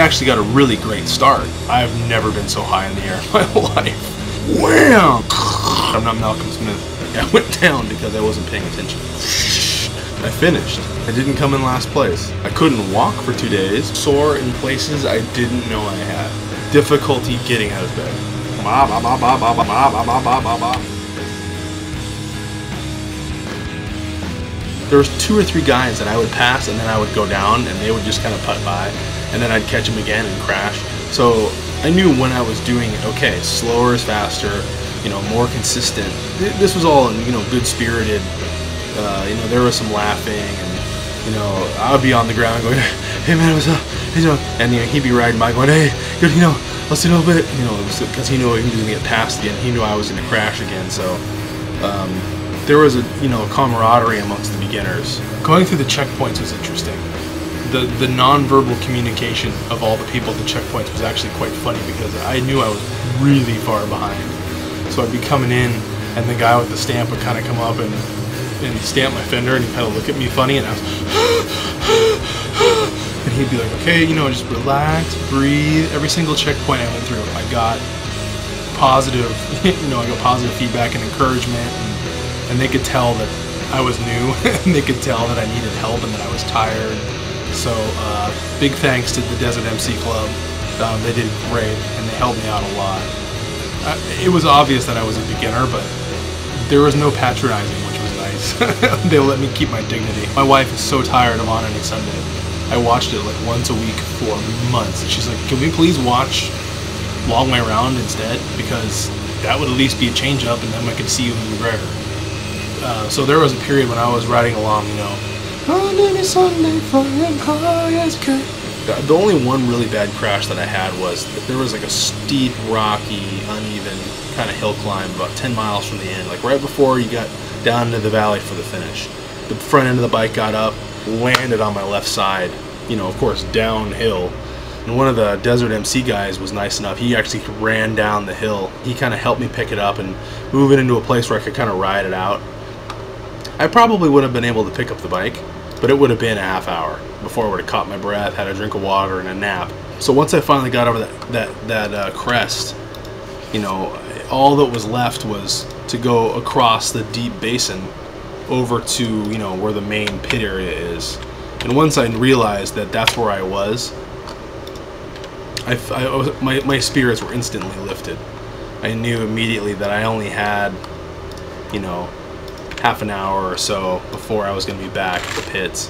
actually got a really great start. I've never been so high in the air in my life. Wham! I'm not Malcolm Smith. I went down because I wasn't paying attention. I finished. I didn't come in last place. I couldn't walk for 2 days. Sore in places I didn't know I had. Difficulty getting out of bed. There was 2 or 3 guys that I would pass and then I would go down and they would just kind of putt by and then I'd catch them again and crash. So I knew when I was doing it, okay, slower is faster, you know, more consistent. This was all, you know, good-spirited. You know, there was some laughing and, you know, I would be on the ground going, hey man, what's up? You know, and you know, he'd be riding by going, hey, good, you know, let's do a little bit, you know, because he knew he was going to get passed again. He knew I was going to crash again, so there was a, you know, camaraderie amongst the beginners. Going through the checkpoints was interesting. The non-verbal communication of all the people at the checkpoints was actually quite funny because I knew I was really far behind. So I'd be coming in and the guy with the stamp would kind of come up and stamp my fender and he'd kind of look at me funny and I was and he'd be like, okay, you know, just relax, breathe. Every single checkpoint I went through, I got positive, you know, I got positive feedback and encouragement and they could tell that I was new and they could tell that I needed help and that I was tired. So big thanks to the Desert MC Club. They did great and they helped me out a lot. It was obvious that I was a beginner, but there was no patronizing, which was nice. They let me keep my dignity. My wife is so tired of On Any Sunday. I watched it like once a week for months and she's like, can we please watch Long Way Round instead? Because that would at least be a change up and then I could see you in McGregor. So there was a period when I was riding along, you know, on any Sunday, flying high as you could. The only one really bad crash that I had was that there was like a steep, rocky, uneven kind of hill climb about 10 miles from the end, like right before you got down into the valley for the finish. The front end of the bike got up, landed on my left side, you know, of course, downhill. And one of the Desert MC guys was nice enough. He actually ran down the hill. He kind of helped me pick it up and move it into a place where I could kind of ride it out. I probably would have been able to pick up the bike, but it would have been a half hour before I would have caught my breath, had a drink of water, and a nap. So once I finally got over that crest, you know, all that was left was to go across the deep basin over to, you know, where the main pit area is. And once I realized that that's where I was, my spirits were instantly lifted. I knew immediately that I only had, you know, half an hour or so before I was going to be back at the pits.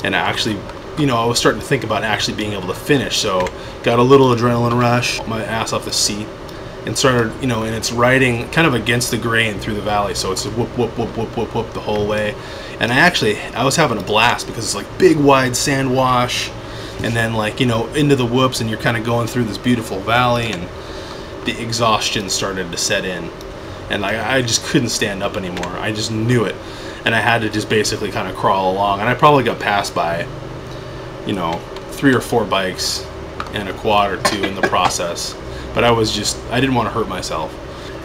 And I actually, you know, I was starting to think about actually being able to finish, so got a little adrenaline rush, my ass off the seat, and started, you know, and it's riding kind of against the grain through the valley, so it's whoop, whoop, whoop, whoop, whoop, whoop the whole way. And I was having a blast because it's like big, wide sand wash, and then like, you know, into the whoops, and you're kind of going through this beautiful valley, and the exhaustion started to set in. And I just couldn't stand up anymore. I just knew it. And I had to just basically kind of crawl along. And I probably got passed by, you know, 3 or 4 bikes and a quad or 2 in the process. But I didn't want to hurt myself.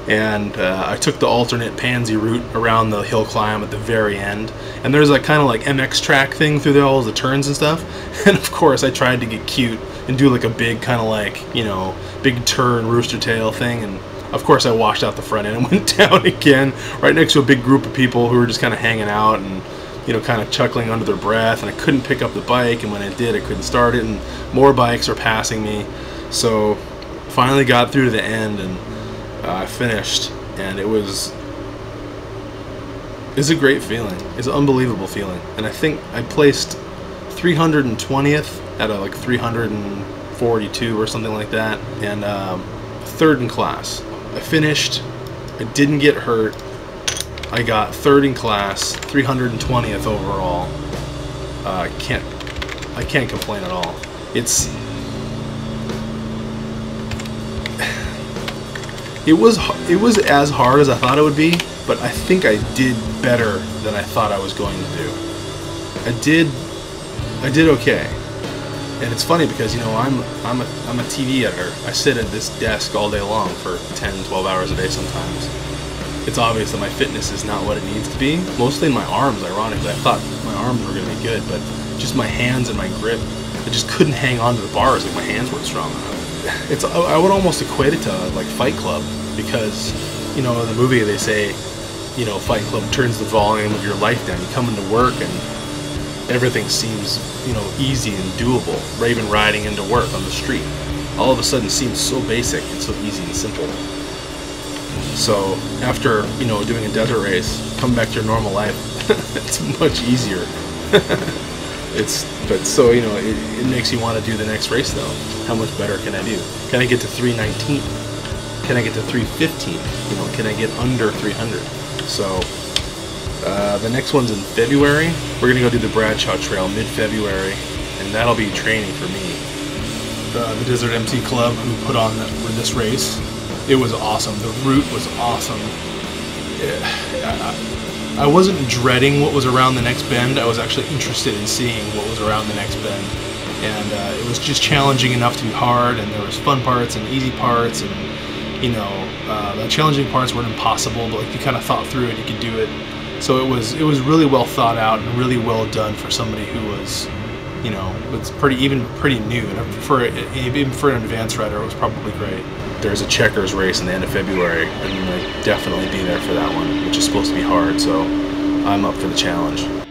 And I took the alternate pansy route around the hill climb at the very end. And there's a kind of like MX track thing through all the turns and stuff. And of course I tried to get cute and do like a big kind of like, you know, big turn rooster tail thing. And of course I washed out the front end and went down again right next to a big group of people who were just kind of hanging out and, you know, kind of chuckling under their breath. And I couldn't pick up the bike, and when I did, I couldn't start it, and more bikes are passing me. So finally got through to the end, and I finished, and it's a great feeling. It's an unbelievable feeling. And I think I placed 320th out of like 342 or something like that, and 3rd in class. I finished, I didn't get hurt, I got 3rd in class, 320th overall. I can't complain at all. It was as hard as I thought it would be, but I think I did better than I thought I was going to do. I did okay. And it's funny because, you know, I'm a TV editor. I sit at this desk all day long for 10, 12 hours a day sometimes. It's obvious that my fitness is not what it needs to be. Mostly in my arms, ironically. I thought my arms were going to be good, but just my hands and my grip I just couldn't hang on to the bars, like my hands weren't strong enough. I would almost equate it to like Fight Club, because, you know, in the movie they say, you know, Fight Club turns the volume of your life down. You come into work and everything seems, you know, easy and doable. Or even riding into work on the street, all of a sudden seems so basic and so easy and simple. So after, you know, doing a desert race, come back to your normal life, it's much easier. But so, you know, it makes you want to do the next race though. How much better can I do? Can I get to 319? Can I get to 315? You know, can I get under 300? So the next one's in February. We're gonna go do the Bradshaw Trail mid-February, and that'll be training for me. The Desert MC Club who put on this race, it was awesome. The route was awesome. I wasn't dreading what was around the next bend. I was actually interested in seeing what was around the next bend. And it was just challenging enough to be hard, and there was fun parts and easy parts, and, you know, the challenging parts weren't impossible, but like you kind of thought through it, you could do it. So it was really well thought out and really well done for somebody who was, you know, was pretty new. And even for an advanced rider, it was probably great. There's a checkers race in the end of February, and I'll definitely be there for that one, which is supposed to be hard, so I'm up for the challenge.